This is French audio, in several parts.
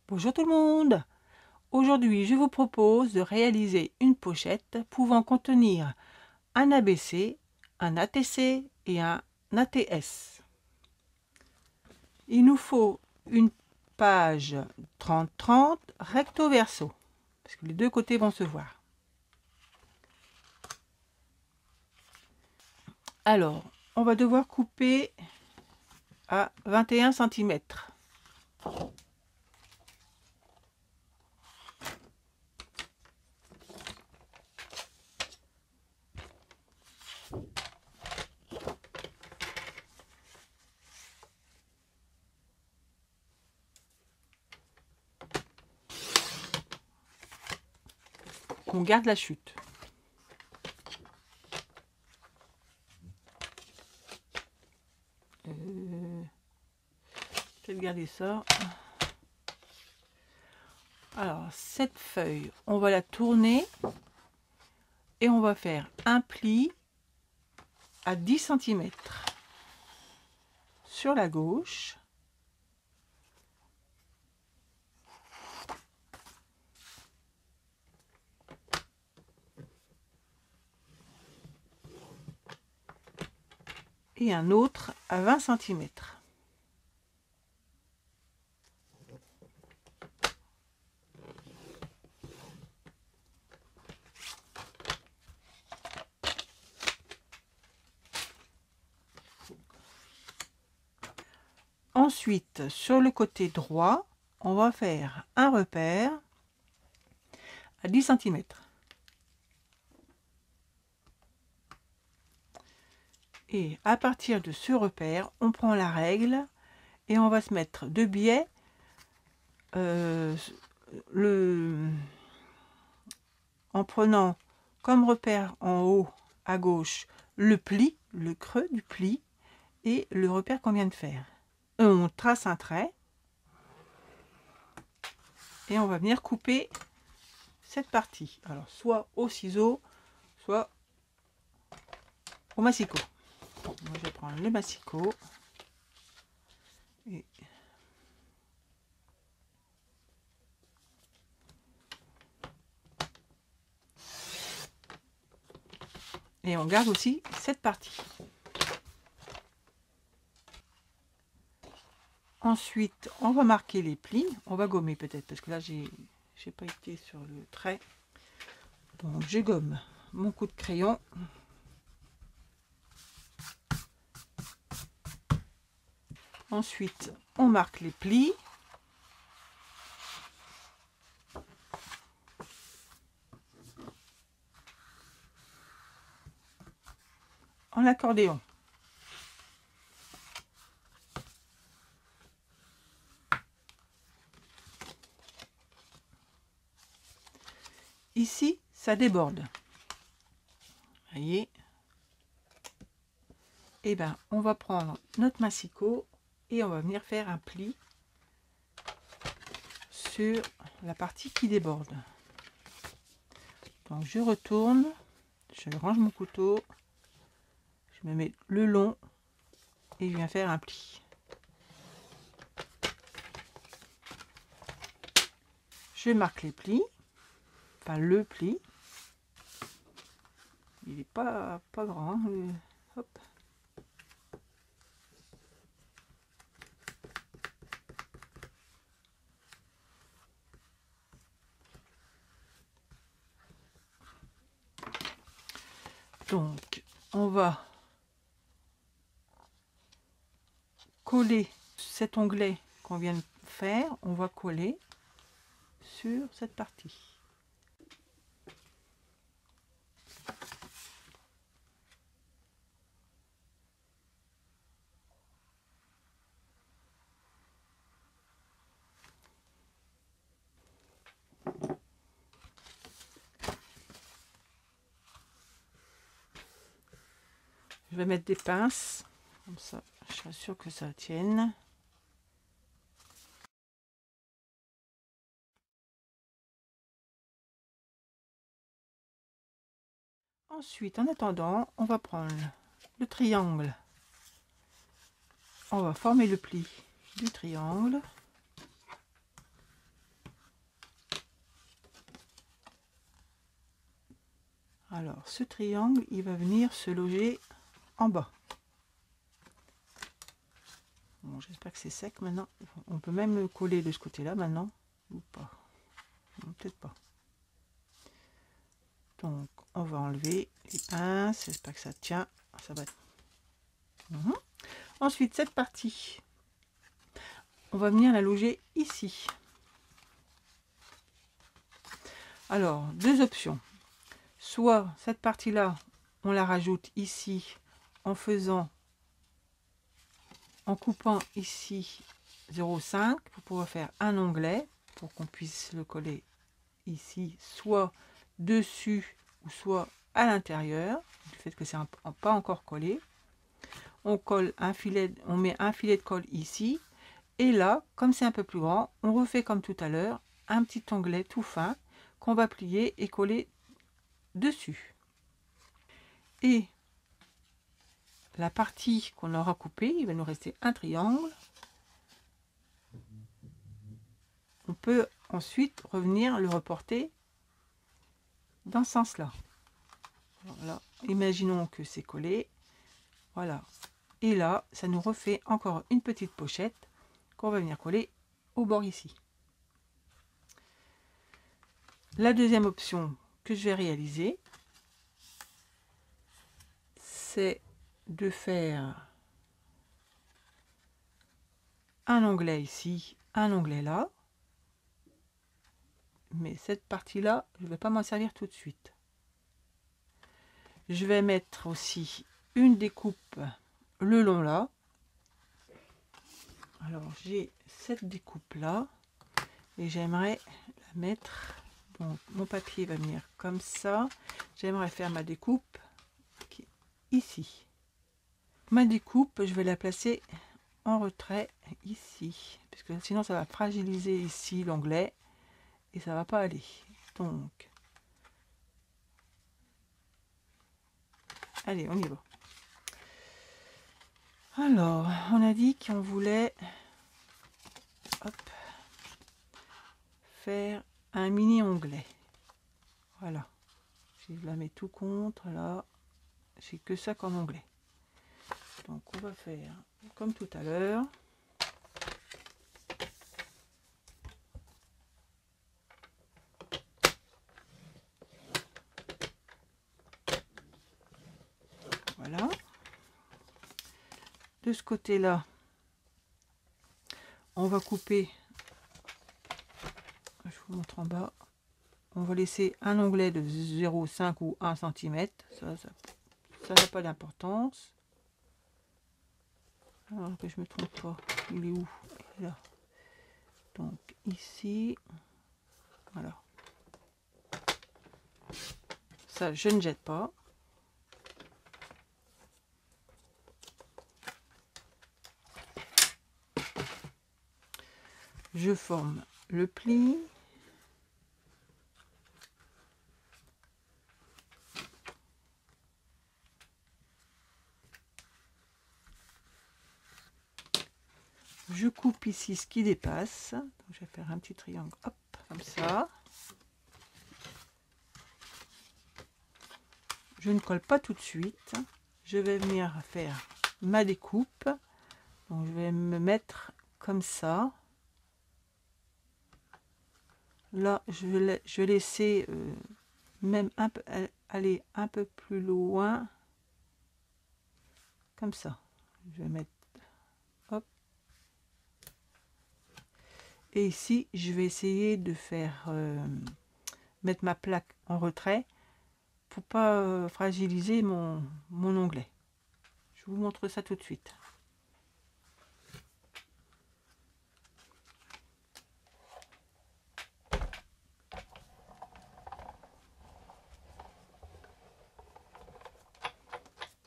Bonjour tout le monde! Aujourd'hui, je vous propose de réaliser une pochette pouvant contenir un ABC, un ATC et un ATS. Il nous faut une page 30-30 recto verso, parce que les deux côtés vont se voir. Alors, on va devoir couper à 21 cm. On garde la chute. Peut-être garder ça. Alors, cette feuille, on va la tourner et on va faire un pli à 10 cm sur la gauche et un autre à 20 cm. Ensuite, sur le côté droit, on va faire un repère à 10 cm. Et à partir de ce repère, on prend la règle et on va se mettre de biais en prenant comme repère en haut à gauche le pli, le creux du pli et le repère qu'on vient de faire. On trace un trait et on va venir couper cette partie. Alors soit au ciseau, soit au massicot. Moi, je vais prendre le massicot et on garde aussi cette partie. Ensuite, on va marquer les plis. On va gommer peut-être parce que là, j'ai pas été sur le trait. Donc, je gomme mon coup de crayon. Ensuite, on marque les plis. En accordéon. Ici, ça déborde. Vous voyez? Et ben, on va prendre notre massicot et on va venir faire un pli sur la partie qui déborde. Donc, je retourne, je range mon couteau, je me mets le long et je viens faire un pli. Je marque les plis, enfin le pli. Il n'est pas grand. Hein, hop. Donc, on va coller cet onglet qu'on vient de faire, on va coller sur cette partie. Je vais mettre des pinces, comme ça je suis sûre que ça tienne. Ensuite, en attendant, on va prendre le triangle. On va former le pli du triangle. Alors, ce triangle, il va venir se loger en bas. Bon, j'espère que c'est sec maintenant. On peut même le coller de ce côté-là maintenant, ou pas. Peut-être pas. Donc, on va enlever les pinces. J'espère que ça tient. Ça va. Ensuite, cette partie, on va venir la loger ici. Alors, deux options. Soit cette partie-là, on la rajoute ici en coupant ici 0,5 pour pouvoir faire un onglet pour qu'on puisse le coller ici, soit dessus ou soit à l'intérieur, du fait que c'est pas encore collé. On colle un filet, on met un filet de colle ici, et là, comme c'est un peu plus grand, on refait comme tout à l'heure, un petit onglet tout fin qu'on va plier et coller dessus. Et la partie qu'on aura coupée, il va nous rester un triangle. On peut ensuite revenir le reporter dans ce sens-là. Voilà. Imaginons que c'est collé. Voilà. Et là, ça nous refait encore une petite pochette qu'on va venir coller au bord ici. La deuxième option que je vais réaliser, c'est de faire un onglet ici, un onglet là. Mais cette partie-là, je ne vais pas m'en servir tout de suite. Je vais mettre aussi une découpe le long là. Alors j'ai cette découpe là et j'aimerais la mettre. Donc mon papier va venir comme ça. J'aimerais faire ma découpe ici. Ma découpe, je vais la placer en retrait ici, parce que sinon ça va fragiliser ici l'onglet et ça va pas aller. Donc allez, on y va. Alors, on a dit qu'on voulait faire un mini onglet. Voilà. Je la mets tout contre là. J'ai que ça comme onglet. Donc on va faire comme tout à l'heure. Voilà. De ce côté-là, on va couper. Je vous montre en bas. On va laisser un onglet de 0,5 ou 1 cm. Ça n'a pas d'importance. Alors que je me trompe pas. Il est où? Il est là. Donc ici. Voilà. Ça, je ne jette pas. Je forme le pli. Je coupe ici ce qui dépasse. Donc, je vais faire un petit triangle, hop, comme ça. Je ne colle pas tout de suite. Je vais venir faire ma découpe. Donc, je vais me mettre comme ça. Là, je vais laisser même aller un peu plus loin. Comme ça. Je vais mettre, hop. Et ici, je vais essayer de faire mettre ma plaque en retrait pour pas fragiliser mon onglet. Je vous montre ça tout de suite.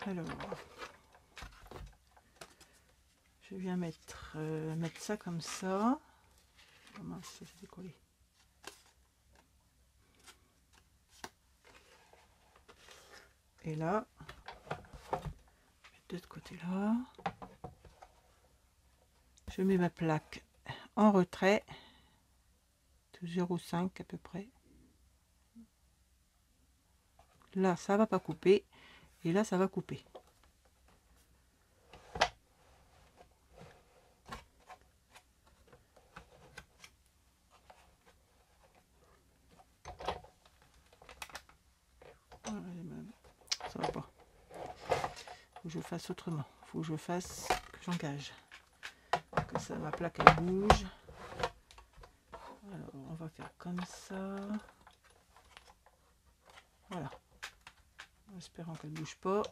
Alors, je viens mettre ça comme ça. Comment ça s'est décollé? Et là, de ce côté-là, je mets ma plaque en retrait de 0,5 à peu près. Là, ça va pas couper. Et là, ça va couper. Ça va pas. Faut que je fasse autrement. Faut que je fasse, que j'engage. Que ça, ma plaque, elle bouge. Alors, on va faire comme ça. Voilà. En espérant qu'elle bouge pas.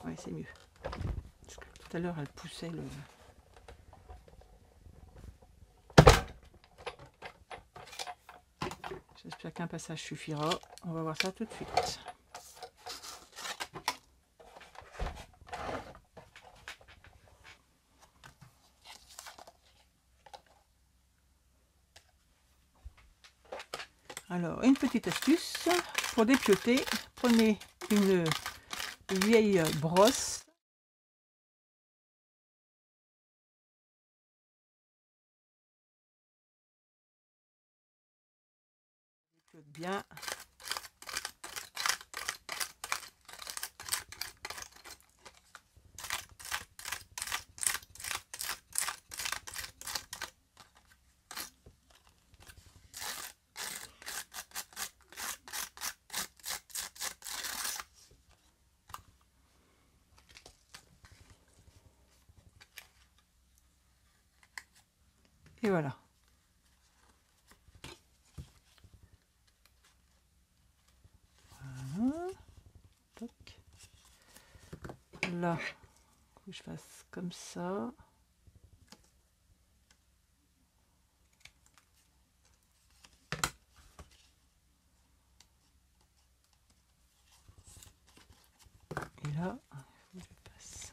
Ouais, c'est mieux. Parce que tout à l'heure, elle poussait le... J'espère qu'un passage suffira. On va voir ça tout de suite. Alors, une petite astuce pour dépioter. Prenez une vieille brosse. Dépiote bien. Et voilà. Voilà. Toc. Là, faut que je fasse comme ça. Et là, il faut que je passe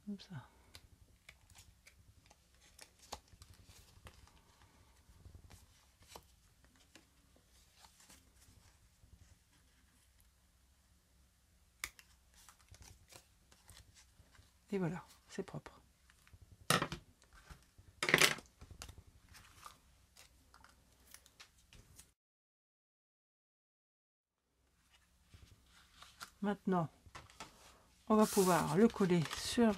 comme ça. Et voilà, c'est propre. Maintenant, on va pouvoir le coller sur,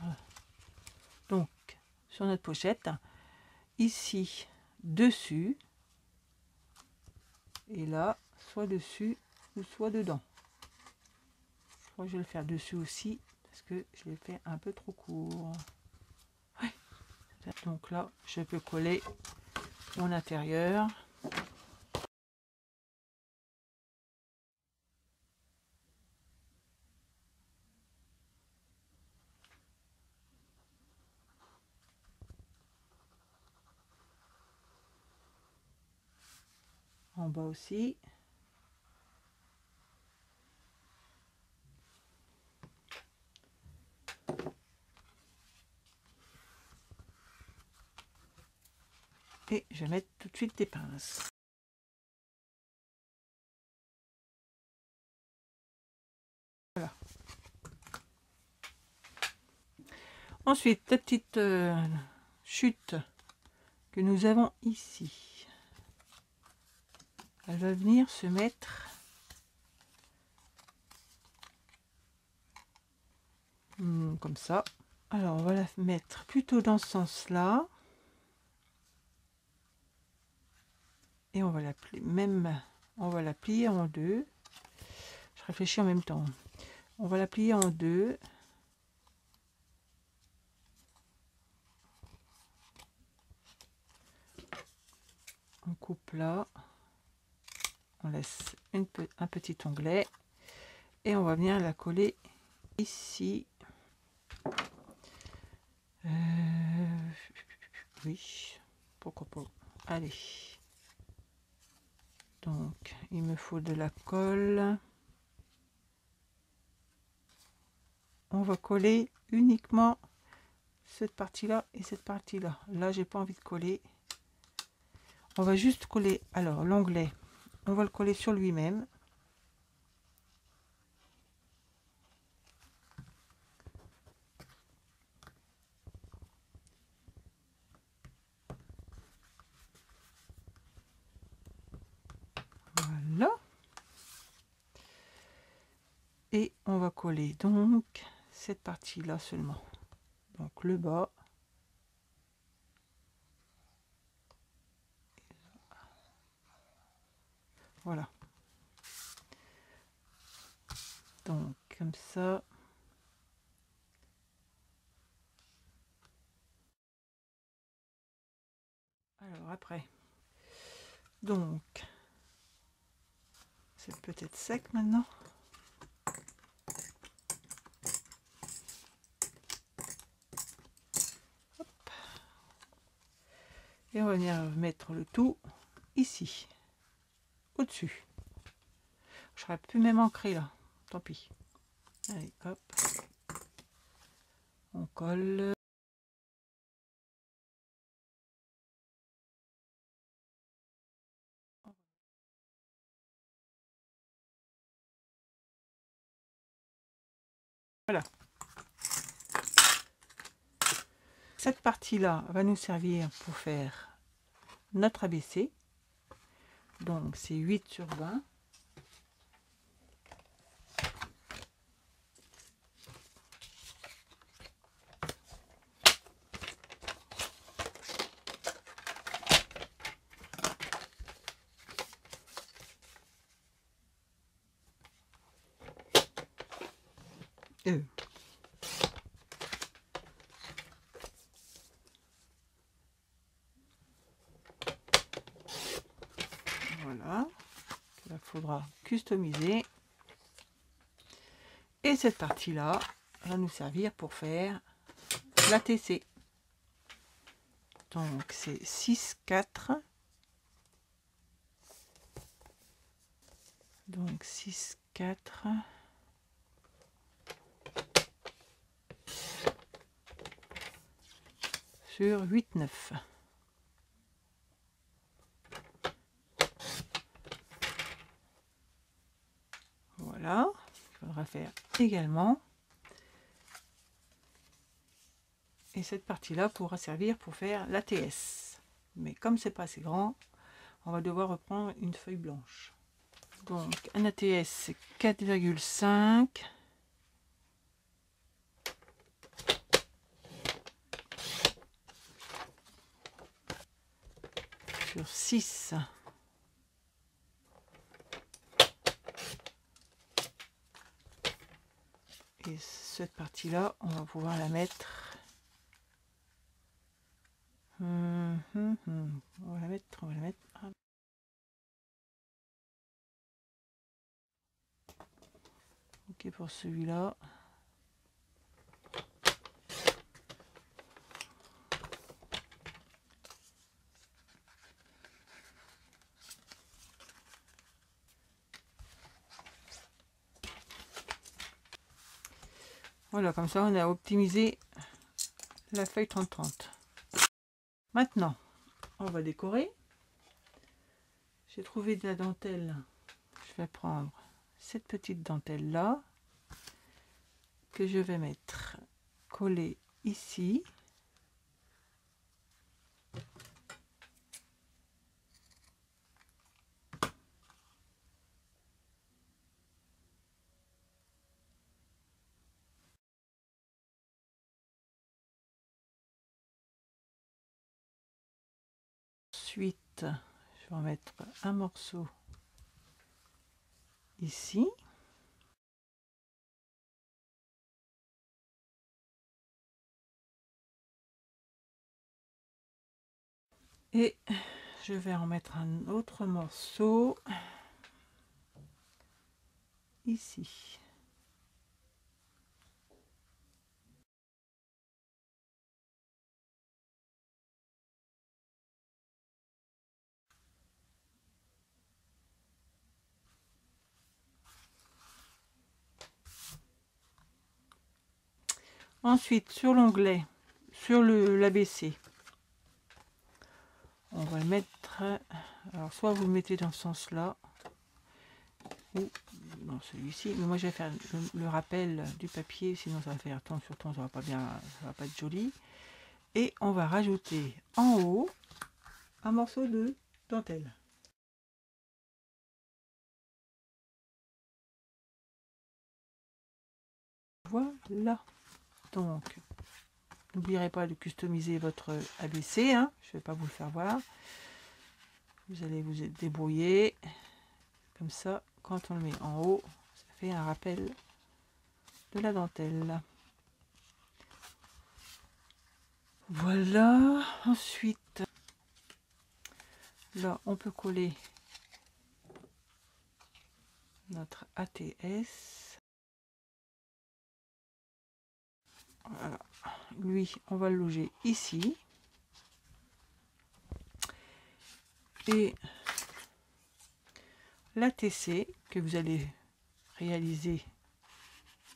donc, sur notre pochette. Ici, dessus. Et là, soit dessus ou soit dedans. Je crois que je vais le faire dessus aussi parce que je l'ai fait un peu trop court. Ouais. Donc là, je peux coller mon intérieur. En bas aussi. Et je vais mettre tout de suite des pinces. Voilà. Ensuite, la petite chute que nous avons ici. Elle va venir se mettre comme ça. Alors, on va la mettre plutôt dans ce sens-là. Et on va la plier, on va la plier en deux. Je réfléchis en même temps. On va la plier en deux. On coupe là. On laisse un petit onglet. Et on va venir la coller ici. Oui, pourquoi pas. Allez. Donc, il me faut de la colle. On va coller uniquement cette partie-là et cette partie-là. Là, j'ai pas envie de coller. On va juste coller. Alors, l'onglet, on va le coller sur lui-même. Voilà. Et on va coller donc cette partie là seulement, donc le bas, voilà, donc comme ça. Alors après, donc c'est peut-être sec maintenant. Hop. Et on va venir mettre le tout ici, au-dessus. J'aurais pu même ancrer là, tant pis. Allez, hop, on colle. Voilà. Cette partie-là va nous servir pour faire notre ABC. Donc c'est 8 sur 20. Voilà, il faudra customiser. Et cette partie-là va nous servir pour faire la TC. Donc c'est 6, 4. Donc 6, 4. Sur 8, 9. Voilà, il faudra faire également. Et cette partie-là pourra servir pour faire l'ATS. Mais comme c'est pas assez grand, on va devoir reprendre une feuille blanche. Donc un ATS c'est 4,5. Sur 6. Et cette partie-là, on va pouvoir la mettre. On va la mettre. Ok pour celui-là. Voilà, comme ça on a optimisé la feuille 30-30. Maintenant, on va décorer. J'ai trouvé de la dentelle. Je vais prendre cette petite dentelle là que je vais mettre collée ici. Ensuite, je vais en mettre un morceau ici. Et je vais en mettre un autre morceau ici. Ensuite, sur l'onglet, sur l'ABC, on va le mettre. Alors, soit vous le mettez dans ce sens-là, ou dans celui-ci. Mais moi, je vais faire le rappel du papier, sinon ça va faire temps sur temps, ça va pas bien, ça va pas être joli. Et on va rajouter en haut un morceau de dentelle. voilà. Donc, n'oublierez pas de customiser votre ABC, hein. Je ne vais pas vous le faire voir. Vous allez vous débrouiller. Comme ça, quand on le met en haut, ça fait un rappel de la dentelle. Voilà. Ensuite, là, on peut coller notre ATS. Voilà. Lui, on va le loger ici. Et l'ATC que vous allez réaliser,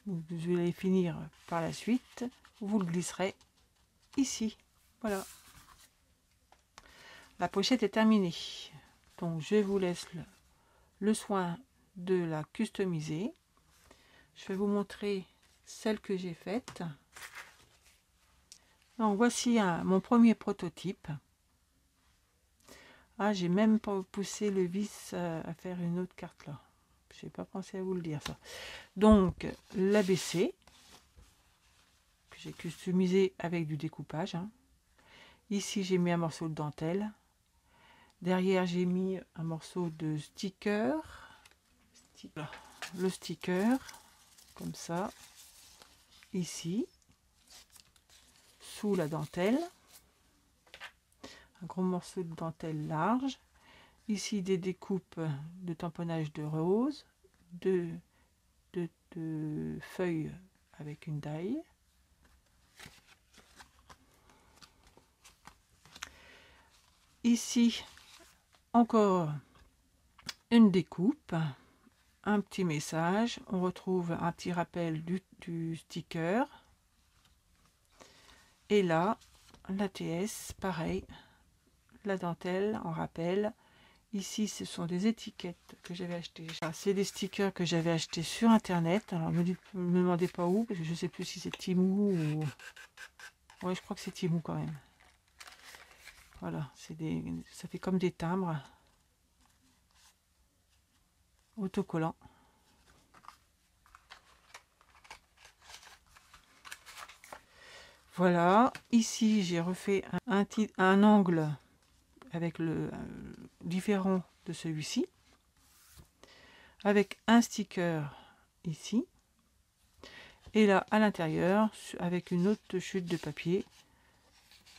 vous allez finir par la suite, vous le glisserez ici. Voilà. La pochette est terminée. Donc je vous laisse le soin de la customiser. Je vais vous montrer celle que j'ai faite. Donc voici mon premier prototype. Ah, j'ai même pas poussé le vis à faire une autre carte là. Je n'ai pas pensé à vous le dire ça. Donc l'ABC que j'ai customisé avec du découpage. Hein. Ici j'ai mis un morceau de dentelle. Derrière j'ai mis un morceau de sticker. Le sticker comme ça. Ici sous la dentelle. Un gros morceau de dentelle large. Ici des découpes de tamponnage de rose, de feuilles avec une daille. Ici encore une découpe, un petit message. On retrouve un petit rappel du sticker. Et là, l'ATS, pareil, la dentelle en rappel. Ici, ce sont des étiquettes que j'avais achetées. C'est des stickers que j'avais achetés sur internet. Alors, ne me demandez pas où, parce que je ne sais plus si c'est Temu ou... Ouais, je crois que c'est Temu quand même. Voilà, ça fait comme des timbres autocollants. Voilà, ici j'ai refait un angle avec le différent de celui-ci, avec un sticker ici, et là à l'intérieur, avec une autre chute de papier,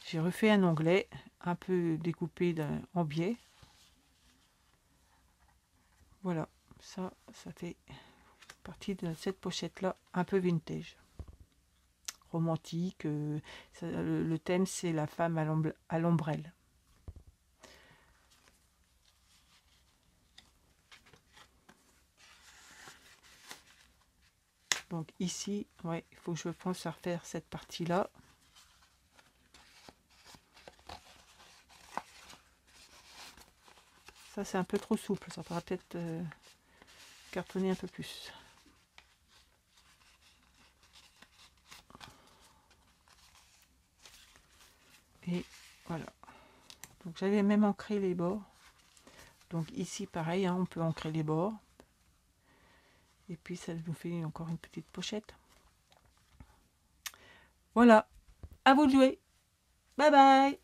j'ai refait un onglet un peu découpé en biais. Voilà, ça fait partie de cette pochette là, un peu vintage, romantique. Le thème c'est la femme à l'ombrelle. Donc ici, ouais, il faut que je pense à refaire cette partie là. Ça c'est un peu trop souple, ça pourra peut-être cartonner un peu plus. Et voilà. Donc j'avais même ancré les bords. Donc ici pareil, hein, on peut ancrer les bords. Et puis ça nous fait encore une petite pochette. Voilà, à vous de jouer. Bye bye.